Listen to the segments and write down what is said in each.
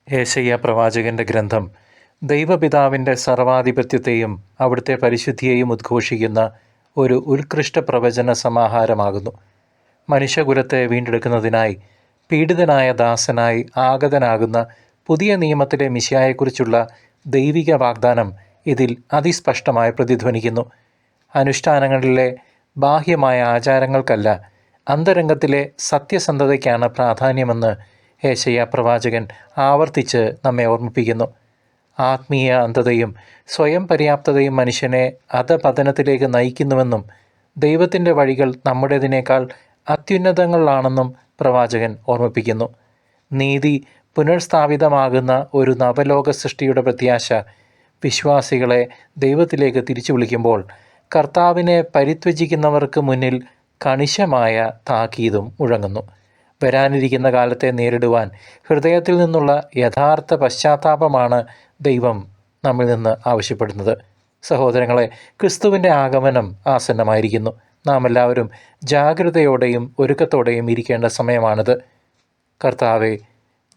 യേശയ്യാ പ്രവാചകന്റെ ഗ്രന്ഥം ദൈവപിതാവിൻ്റെ സർവാധിപത്യത്തെയും അവിടുത്തെ പരിശുദ്ധിയെയും ഉദ്ഘോഷിക്കുന്ന ഒരു ഉത്കൃഷ്ട പ്രവചന സമാഹാരമാകുന്നു. മനുഷ്യകുലത്തെ വീണ്ടെടുക്കുന്നതിനായി പീഡിതനായ ദാസനായി ആഗതനാകുന്ന പുതിയ നിയമത്തിലെ മിശിഹായെക്കുറിച്ചുള്ള ദൈവിക വാഗ്ദാനം ഇതിൽ അതിസ്പഷ്ടമായി പ്രതിധ്വനിക്കുന്നു. അനുഷ്ഠാനങ്ങളിലെ ബാഹ്യമായ ആചാരങ്ങൾക്കല്ല, അന്തരംഗത്തിലെ സത്യസന്ധതയ്ക്കാണ് പ്രാധാന്യമെന്ന് യേശയ്യാ പ്രവാചകൻ ആവർത്തിച്ച് നമ്മെ ഓർമ്മിപ്പിക്കുന്നു. ആത്മീയ അന്ധതയും സ്വയം പര്യാപ്തതയും മനുഷ്യനെ അധപതനത്തിലേക്ക് നയിക്കുന്നുവെന്നും ദൈവത്തിൻ്റെ വഴികൾ നമ്മുടേതിനേക്കാൾ അത്യുന്നതങ്ങളിലാണെന്നും പ്രവാചകൻ ഓർമ്മിപ്പിക്കുന്നു. നീതി പുനഃസ്ഥാപിതമാകുന്ന ഒരു നവലോക സൃഷ്ടിയുടെ പ്രത്യാശ വിശ്വാസികളെ ദൈവത്തിലേക്ക് തിരിച്ചു വിളിക്കുമ്പോൾ കർത്താവിനെ പരിത്യജിക്കുന്നവർക്ക് മുന്നിൽ കണിശമായ താക്കീതും മുഴങ്ങുന്നു. വരാനിരിക്കുന്ന കാലത്തെ നേരിടുവാൻ ഹൃദയത്തിൽ നിന്നുള്ള യഥാർത്ഥ പശ്ചാത്താപമാണ് ദൈവം നമ്മിൽ നിന്ന് ആവശ്യപ്പെടുന്നത്. സഹോദരങ്ങളെ, ക്രിസ്തുവിൻ്റെ ആഗമനം ആസന്നമായിരിക്കുന്നു. നാം എല്ലാവരും ജാഗ്രതയോടെയും ഒരുക്കത്തോടെയും ഇരിക്കേണ്ട സമയമാണിത്. കർത്താവെ,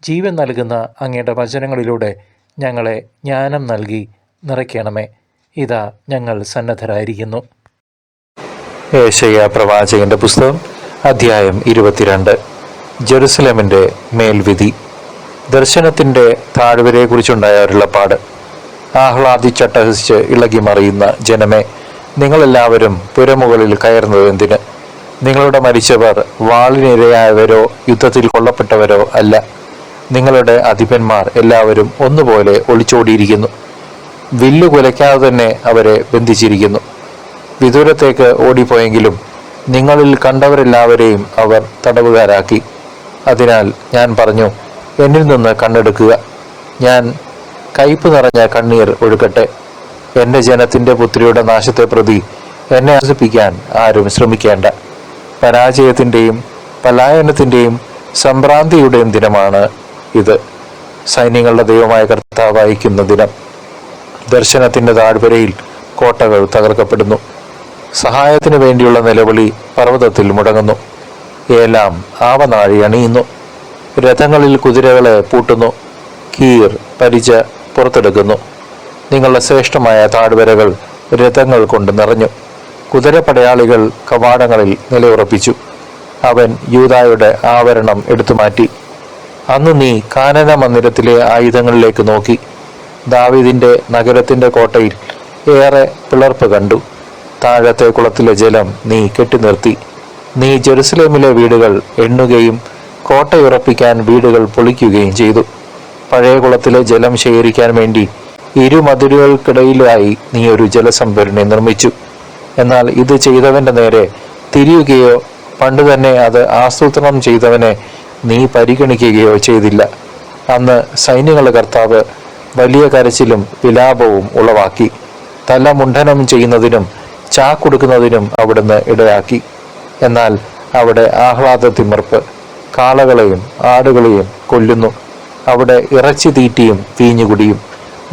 ജീവൻ നൽകുന്ന അങ്ങയുടെ വചനങ്ങളിലൂടെ ഞങ്ങളെ ജ്ഞാനം നൽകി നിറയ്ക്കണമേ. ഇതാ ഞങ്ങൾ സന്നദ്ധരായിരിക്കുന്നു. യേശയ്യാ പ്രവാചകന്റെ പുസ്തകം അധ്യായം 22. ജെറുസലേമിൻ്റെ മേൽവിധി. ദർശനത്തിൻ്റെ താഴ്വരയെക്കുറിച്ചുണ്ടായ അരുളപ്പാട്. ആഹ്ലാദിച്ചട്ടഹസിച്ച് ഇളകി മറിയുന്ന ജനമേ, നിങ്ങളെല്ലാവരും പുരമുകളിൽ കയറുന്നത് എന്തിന്? നിങ്ങളുടെ മരിച്ചവർ വാളിനിരയായവരോ യുദ്ധത്തിൽ കൊല്ലപ്പെട്ടവരോ അല്ല. നിങ്ങളുടെ അധിപന്മാർ എല്ലാവരും ഒന്നുപോലെ ഒളിച്ചോടിയിരിക്കുന്നു. വില്ലു കുലയ്ക്കാതെ തന്നെ അവരെ ബന്ധിച്ചിരിക്കുന്നു. വിദൂരത്തേക്ക് ഓടിപ്പോയെങ്കിലും നിങ്ങളിൽ കണ്ടവരെല്ലാവരെയും അവർ തടവുകാരാക്കി. അതിനാൽ ഞാൻ പറഞ്ഞു, എന്നിൽ നിന്ന് കണ്ണെടുക്കുക, ഞാൻ കയ്പ് നിറഞ്ഞ കണ്ണീർ ഒഴുക്കട്ടെ. എൻ്റെ ജനത്തിൻ്റെ പുത്രിയുടെ നാശത്തെ പ്രതി എന്നെ ആശ്വസിപ്പിക്കാൻ ആരും ശ്രമിക്കേണ്ട. പരാജയത്തിൻ്റെയും പലായനത്തിൻ്റെയും സംഭ്രാന്തിയുടെയും ദിനമാണ് ഇത്. സൈന്യങ്ങളുടെ ദൈവമായ കർത്താവ് അയക്കുന്ന ദിനം. ദർശനത്തിൻ്റെ താഴ്വരയിൽ കോട്ടകൾ തകർക്കപ്പെടുന്നു. സഹായത്തിനു വേണ്ടിയുള്ള നിലവിളി പർവ്വതത്തിൽ മുടങ്ങുന്നു. ഏലാം ആവനാഴി അണിയുന്നു. രഥങ്ങളിൽ കുതിരകളെ പൂട്ടുന്നു. കീർ പരിച പുറത്തെടുക്കുന്നു. നിങ്ങളുടെ ശ്രേഷ്ഠമായ താഴ്വരകൾ രഥങ്ങൾ കൊണ്ട് നിറഞ്ഞു. കുതിരപ്പടയാളികൾ കവാടങ്ങളിൽ നിലയുറപ്പിച്ചു. അവൻ യൂദായുടെ ആവരണം എടുത്തുമാറ്റി. അന്ന് നീ കാനന മന്ദിരത്തിലെ ആയുധങ്ങളിലേക്ക് നോക്കി. ദാവീദിന്റെ നഗരത്തിന്റെ കോട്ടയിൽ ഏറെ പിളർപ്പ് കണ്ടു. താഴത്തെ കുളത്തിലെ ജലം നീ കെട്ടിനിർത്തി. നീ ജെറുസലേമിലെ വീടുകൾ എണ്ണുകയും കോട്ടയുറപ്പിക്കാൻ വീടുകൾ പൊളിക്കുകയും ചെയ്തു. പഴയ കുളത്തിലെ ജലം ശേഖരിക്കാൻ വേണ്ടി ഇരുമതിലുകൾക്കിടയിലായി നീ ഒരു ജലസംഭരണി നിർമ്മിച്ചു. എന്നാൽ ഇത് ചെയ്തവന്റെ നേരെ തിരിയുകയോ പണ്ട് തന്നെ അത് ആസൂത്രണം ചെയ്തവനെ നീ പരിഗണിക്കുകയോ ചെയ്തില്ല. അന്ന് സൈന്യങ്ങളുടെ കർത്താവ് വലിയ കരച്ചിലും വിലാപവും ഉളവാക്കി. തല മുണ്ഡനം ചെയ്യുന്നതിനും ചാക്കൊടുക്കുന്നതിനും അവിടുന്ന് ഇടയാക്കി. എന്നാൽ അവിടെ ആഹ്ലാദത്തിമിർപ്പ്. കാളകളെയും ആടുകളെയും കൊല്ലുന്നു. അവിടെ ഇറച്ചി തീറ്റിയും വീഞ്ഞുകുടിയും.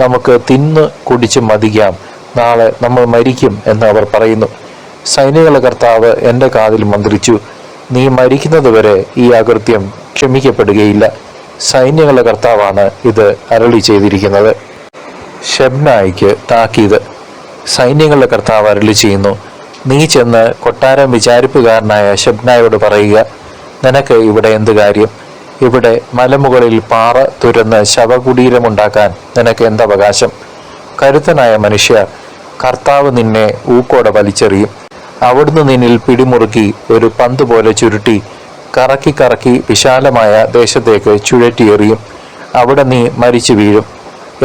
നമുക്ക് തിന്ന് കുടിച്ച് മതിക്കാം, നാളെ നമ്മൾ മരിക്കും എന്ന് അവർ പറയുന്നു. സൈന്യങ്ങളുടെ കർത്താവ് എൻ്റെ കാതിൽ മന്ത്രിച്ചു, നീ മരിക്കുന്നതുവരെ ഈ അകൃത്യം ക്ഷമിക്കപ്പെടുകയില്ല. സൈന്യങ്ങളുടെ കർത്താവാണ് ഇത് അരുളി ചെയ്തിരിക്കുന്നത്. ഷെബ്നായിക്ക് താക്കീത്. സൈന്യങ്ങളുടെ കർത്താവ് അരുളി ചെയ്യുന്നു, നീ ചെന്ന് കൊട്ടാരം വിചാരിപ്പുകാരനായ ഷെബ്നായോട് പറയുക, നിനക്ക് ഇവിടെ എന്ത് കാര്യം? ഇവിടെ മലമുകളിൽ പാറ തുരന്ന് ശവകുടീരമുണ്ടാക്കാൻ നിനക്ക് എന്തവകാശം? കരുത്തനായ മനുഷ്യ, കർത്താവ് നിന്നെ ഊക്കോടെ വലിച്ചെറിയും. അവിടുന്ന് നിന്നിൽ പിടിമുറുക്കി ഒരു പന്ത് പോലെ ചുരുട്ടി കറക്കി കറക്കി വിശാലമായ ദേശത്തേക്ക് ചുഴറ്റിയെറിയും. അവിടെ നീ മരിച്ചു വീഴും.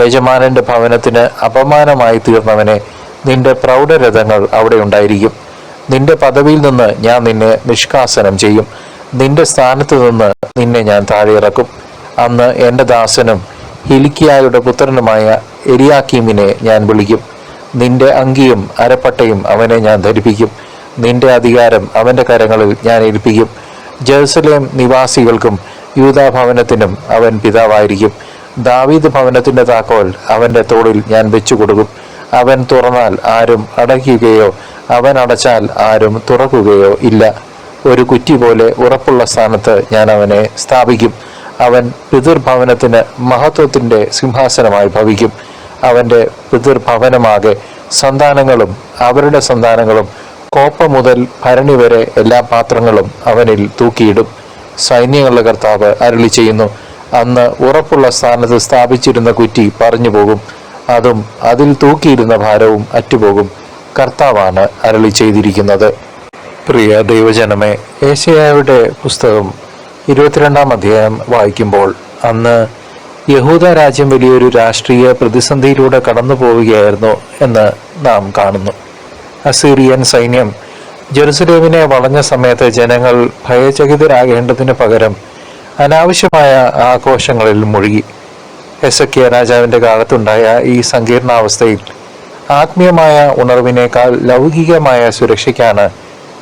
യജമാനന്റെ ഭവനത്തിന് അപമാനമായി തീർന്നവനെ, നിന്റെ പ്രൗഢരഥങ്ങൾ അവിടെ ഉണ്ടായിരിക്കും. നിന്റെ പദവിയിൽ നിന്ന് ഞാൻ നിന്നെ നിഷ്കാസനം ചെയ്യും. നിന്റെ സ്ഥാനത്ത് നിന്ന് നിന്നെ ഞാൻ താഴെയിറക്കും. അന്ന് എൻ്റെ ദാസനും ഹിൽക്കിയായുടെ പുത്രനുമായ എലിയാക്കീമിനെ ഞാൻ വിളിക്കും. നിന്റെ അങ്കിയും അരപ്പട്ടയും അവനെ ഞാൻ ധരിപ്പിക്കും. നിന്റെ അധികാരം അവൻ്റെ കരങ്ങളിൽ ഞാൻ ഏൽപ്പിക്കും. ജെറുസലേം നിവാസികൾക്കും യൂദാ ഭവനത്തിനും അവൻ പിതാവായിരിക്കും. ദാവീദ് ഭവനത്തിൻ്റെ താക്കോൽ അവൻ്റെ തോളിൽ ഞാൻ വെച്ചുകൊടുക്കും. അവൻ തുറന്നാൽ ആരും അടയ്ക്കുകയോ അവൻ അടച്ചാൽ ആരും തുറക്കുകയോ ഇല്ല. ഒരു കുറ്റി പോലെ ഉറപ്പുള്ള സ്ഥാനത്ത് ഞാൻ അവനെ സ്ഥാപിക്കും. അവൻ പിതൃഭവനത്തിന് മഹത്വത്തിൻ്റെ സിംഹാസനമായി ഭവിക്കും. അവൻ്റെ പിതൃഭവനമാകെ സന്താനങ്ങളും അവരുടെ സന്താനങ്ങളും കോപ്പ മുതൽ ഭരണി വരെ എല്ലാ പാത്രങ്ങളും അവനിൽ തൂക്കിയിടും. സൈന്യങ്ങളുടെ കർത്താവ് അരുളി ചെയ്യുന്നു, അന്ന് ഉറപ്പുള്ള സ്ഥാനത്ത് സ്ഥാപിച്ചിരുന്ന കുറ്റി പറഞ്ഞു പോകും, അതും അതിൽ തൂക്കിയിരുന്ന ഭാരവും അറ്റുപോകും. കർത്താവാണ് അരുളി ചെയ്തിരിക്കുന്നത്. പ്രിയ ദൈവജനമേ, യെശയ്യായുടെ പുസ്തകം 22-ാം അധ്യായം വായിക്കുമ്പോൾ അന്ന് യഹൂദ രാജ്യം വലിയൊരു രാഷ്ട്രീയ പ്രതിസന്ധിയിലൂടെ കടന്നു പോവുകയായിരുന്നു എന്ന് നാം കാണുന്നു. അസീറിയൻ സൈന്യം ജെറുസലേമിനെ വളഞ്ഞ സമയത്ത് ജനങ്ങൾ ഭയചകിതരാകേണ്ടതിന് പകരം അനാവശ്യമായ ആഘോഷങ്ങളിൽ മുഴുകി. ഹെസക്കിയ രാജാവിൻ്റെ കാലത്തുണ്ടായ ഈ സങ്കീർണാവസ്ഥയിൽ ആത്മീയമായ ഉണർവിനേക്കാൾ ലൗകികമായ സുരക്ഷയ്ക്കാണ്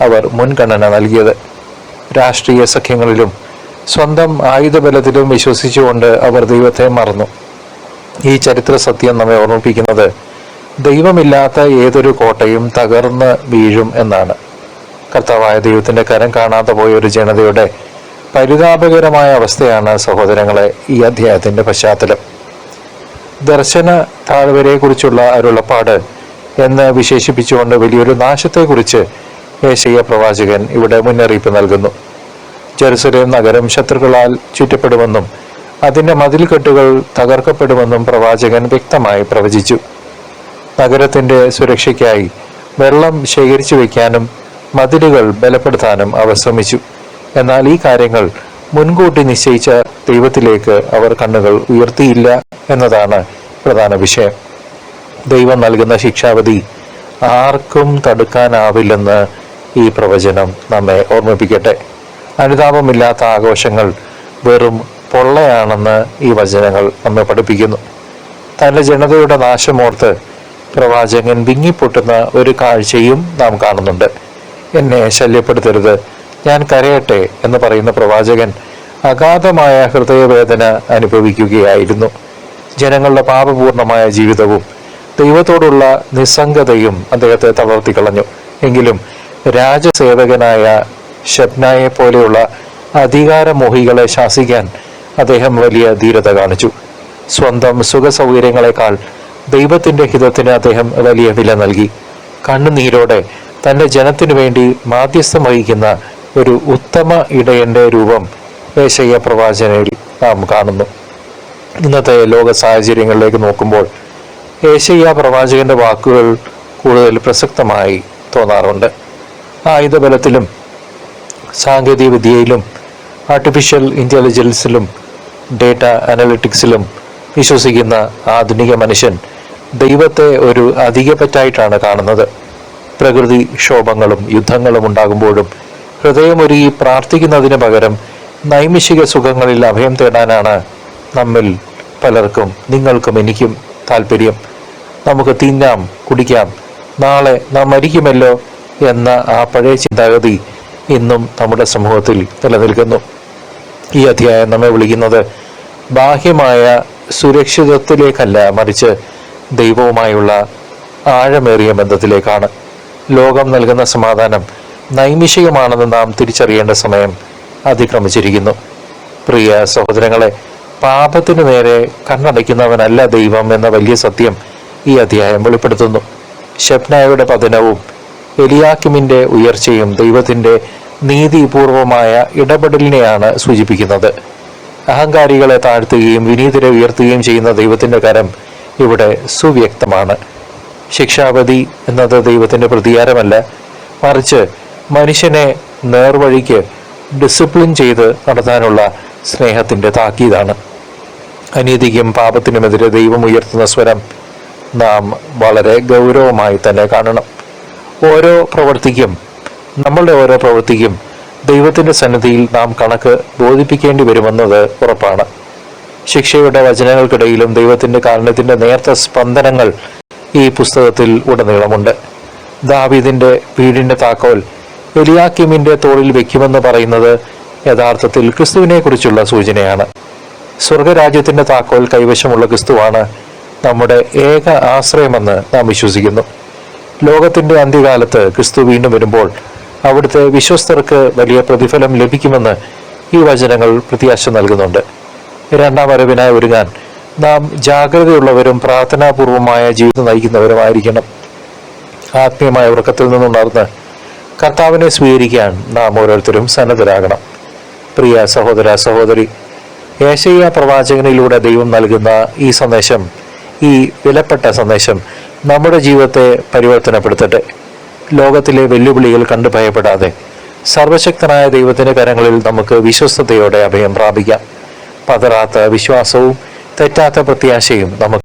അവർ മുൻഗണന നൽകിയത്. രാഷ്ട്രീയ സഖ്യങ്ങളിലും സ്വന്തം ആയുധബലത്തിലും വിശ്വസിച്ചുകൊണ്ട് അവർ ദൈവത്തെ മറന്നു. ഈ ചരിത്ര സത്യം നമ്മെ ഓർമ്മിപ്പിക്കുന്നത് ദൈവമില്ലാത്ത ഏതൊരു കോട്ടയും തകർന്ന് വീഴും എന്നാണ്. കർത്താവായ ദൈവത്തിൻ്റെ കരം കാണാതെ പോയ ഒരു ജനതയുടെ പരിതാപകരമായ അവസ്ഥയാണ് സഹോദരങ്ങളെ ഈ അധ്യായത്തിൻ്റെ പശ്ചാത്തലം. ദർശന താഴ്വരയെക്കുറിച്ചുള്ള അരുളപ്പാട് എന്ന് വിശേഷിപ്പിച്ചുകൊണ്ട് വലിയൊരു നാശത്തെക്കുറിച്ച് യെശയ്യാ പ്രവാചകൻ ഇവിടെ മുന്നറിയിപ്പ് നൽകുന്നു. ജെറുസലേം നഗരം ശത്രുക്കളാൽ ചുറ്റപ്പെടുമെന്നും അതിൻ്റെ മതിൽക്കെട്ടുകൾ തകർക്കപ്പെടുമെന്നും പ്രവാചകൻ വ്യക്തമായി പ്രവചിച്ചു. നഗരത്തിൻ്റെ സുരക്ഷയ്ക്കായി വെള്ളം ശേഖരിച്ചു വയ്ക്കാനും മതിലുകൾ ബലപ്പെടുത്താനും അവർ ശ്രമിച്ചു. എന്നാൽ ഈ കാര്യങ്ങൾ മുൻകൂട്ടി നിശ്ചയിച്ച ദൈവത്തിലേക്ക് അവർ കണ്ണുകൾ ഉയർത്തിയില്ല എന്നതാണ് പ്രധാന വിഷയം. ദൈവം നൽകുന്ന ശിക്ഷാവിധി ആർക്കും തടുക്കാനാവില്ലെന്ന് ഈ പ്രവചനം നമ്മെ ഓർമ്മിപ്പിക്കട്ടെ. അനുതാപമില്ലാത്ത ആഘോഷങ്ങൾ വെറും പൊള്ളയാണെന്ന് ഈ വചനങ്ങൾ നമ്മെ പഠിപ്പിക്കുന്നു. തൻ്റെ ജനതയുടെ നാശമോർത്ത് പ്രവാചകൻ വിങ്ങിപ്പൊട്ടുന്ന ഒരു കാഴ്ചയും നാം കാണുന്നുണ്ട്. എന്നെ ശല്യപ്പെടുത്തരുത്, ഞാൻ കരയട്ടെ എന്ന് പറയുന്ന പ്രവാചകൻ അഗാധമായ ഹൃദയവേദന അനുഭവിക്കുകയായിരുന്നു. ജനങ്ങളുടെ പാപപൂർണമായ ജീവിതവും ദൈവത്തോടുള്ള നിസ്സംഗതയും അദ്ദേഹത്തെ തളർത്തിക്കളഞ്ഞു. എങ്കിലും രാജസേവകനായ ശബ്നായെ പോലെയുള്ള അധികാരമോഹികളെ ശാസിക്കാൻ അദ്ദേഹം വലിയ ധീരത കാണിച്ചു. സ്വന്തം സുഖസൗകര്യങ്ങളെക്കാൾ ദൈവത്തിൻ്റെ ഹിതത്തിന് അദ്ദേഹം വലിയ വില നൽകി. കണ്ണുനീരോടെ തൻ്റെ ജനത്തിനു വേണ്ടി മാധ്യസ്ഥം വഹിക്കുന്ന ഒരു ഉത്തമ ഇടയന്റെ രൂപം യെശയ്യാ പ്രവാചകനിൽ നാം കാണുന്നു. ഇന്നത്തെ ലോക സാഹചര്യങ്ങളിലേക്ക് നോക്കുമ്പോൾ യെശയ്യാ പ്രവാചകന്റെ വാക്കുകൾ കൂടുതൽ പ്രസക്തമായി തോന്നാറുണ്ട്. ആയുധബലത്തിലും സാങ്കേതിക വിദ്യയിലും ആർട്ടിഫിഷ്യൽ ഇൻ്റലിജൻസിലും ഡേറ്റ അനലിറ്റിക്സിലും വിശ്വസിക്കുന്ന ആധുനിക മനുഷ്യൻ ദൈവത്തെ ഒരു അധികപ്പറ്റായിട്ടാണ് കാണുന്നത്. പ്രകൃതി ക്ഷോഭങ്ങളും യുദ്ധങ്ങളും ഉണ്ടാകുമ്പോഴും ഹൃദയമൊരുങ്ങി പ്രാർത്ഥിക്കുന്നതിന് പകരം നൈമിഷിക സുഖങ്ങളിൽ അഭയം തേടാനാണ് നമ്മിൽ പലർക്കും, നിങ്ങൾക്കും എനിക്കും താല്പര്യം. നമുക്ക് തിന്നാം, കുടിക്കാം, നാളെ നാം മരിക്കുമല്ലോ എന്ന ആ പഴയ ചിന്താഗതി ഇന്നും നമ്മുടെ സമൂഹത്തിൽ നിലനിൽക്കുന്നു. ഈ അധ്യായം നമ്മെ വിളിക്കുന്നത് ബാഹ്യമായ സുരക്ഷിതത്വത്തിലേക്കല്ല, മറിച്ച് ദൈവവുമായുള്ള ആഴമേറിയ ബന്ധത്തിലേക്കാണ്. ലോകം നൽകുന്ന സമാധാനം നൈമിഷികമാണെന്ന് നാം തിരിച്ചറിയേണ്ട സമയം അതിക്രമിച്ചിരിക്കുന്നു. പ്രിയ സഹോദരങ്ങളെ, പാപത്തിനു നേരെ കണ്ണടയ്ക്കുന്നവനല്ല ദൈവം എന്ന വലിയ സത്യം ഈ അധ്യായം വെളിപ്പെടുത്തുന്നു. ശബ്നായുടെ പതനവും എലിയാക്കിമിൻ്റെ ഉയർച്ചയും ദൈവത്തിൻ്റെ നീതിപൂർവമായ ഇടപെടലിനെയാണ് സൂചിപ്പിക്കുന്നത്. അഹങ്കാരികളെ താഴ്ത്തുകയും വിനീതരെ ഉയർത്തുകയും ചെയ്യുന്ന ദൈവത്തിൻ്റെ കരം ഇവിടെ സുവ്യക്തമാണ്. ശിക്ഷാപതി എന്നത് ദൈവത്തിൻ്റെ പ്രതികാരമല്ല, മറിച്ച് മനുഷ്യനെ നേർവഴിക്ക് ഡിസിപ്ലിൻ ചെയ്ത് നടത്താനുള്ള സ്നേഹത്തിൻ്റെ താക്കീതാണ്. അനീതിക്കും പാപത്തിനുമെതിരെ ദൈവം ഉയർത്തുന്ന സ്വരം നാം വളരെ ഗൗരവമായി തന്നെ കാണണം. നമ്മളുടെ ഓരോ പ്രവൃത്തിക്കും ദൈവത്തിൻ്റെ സന്നിധിയിൽ നാം കണക്ക് ബോധിപ്പിക്കേണ്ടി വരുമെന്നത് ഉറപ്പാണ്. ശിക്ഷയുടെ വചനങ്ങൾക്കിടയിലും ദൈവത്തിൻ്റെ കാരുണ്യത്തിൻ്റെ നേർത്ത സ്പന്ദനങ്ങൾ ഈ പുസ്തകത്തിൽ ഉടനീളമുണ്ട്. ദാവീദിൻ്റെ വീടിൻ്റെ താക്കോൽ എലിയാക്കിമിൻ്റെ തോളിൽ വെക്കുമെന്ന് പറയുന്നത് യഥാർത്ഥത്തിൽ ക്രിസ്തുവിനെ കുറിച്ചുള്ള സൂചനയാണ്. സ്വർഗരാജ്യത്തിൻ്റെ താക്കോൽ കൈവശമുള്ള ക്രിസ്തുവാണ് നമ്മുടെ ഏക ആശ്രയമെന്ന് നാം വിശ്വസിക്കുന്നു. ലോകത്തിൻ്റെ അന്ത്യകാലത്ത് ക്രിസ്തു വീണ്ടും വരുമ്പോൾ അവിടുത്തെ വിശ്വസ്തർക്ക് വലിയ പ്രതിഫലം ലഭിക്കുമെന്ന് ഈ വചനങ്ങൾ പ്രത്യാശ നൽകുന്നുണ്ട്. രണ്ടാം വരവിനായി ഒരുങ്ങാൻ നാം ജാഗ്രതയുള്ളവരും പ്രാർത്ഥനാപൂർവമായ ജീവിതം നയിക്കുന്നവരുമായിരിക്കണം. ആത്മീയമായ ഉറക്കത്തിൽ നിന്നുണർന്ന് കർത്താവിനെ സ്വീകരിക്കാൻ നാം ഓരോരുത്തരും സന്നദ്ധരാകണം. പ്രിയ സഹോദര സഹോദരി, യേശയ്യാ പ്രവാചകനിലൂടെ ദൈവം നൽകുന്ന ഈ സന്ദേശം, ഈ വിലപ്പെട്ട സന്ദേശം നമ്മുടെ ജീവിതത്തെ പരിവർത്തനപ്പെടുത്തട്ടെ. ലോകത്തിലെ വെല്ലുവിളികൾ കണ്ടു ഭയപ്പെടാതെ സർവശക്തനായ ദൈവത്തിന്റെ കരങ്ങളിൽ നമുക്ക് വിശ്വസ്തയോടെ അഭയം പ്രാപിക്കാം. പതറാത്ത വിശ്വാസവും തെറ്റാത്ത പ്രത്യാശയും നമുക്ക്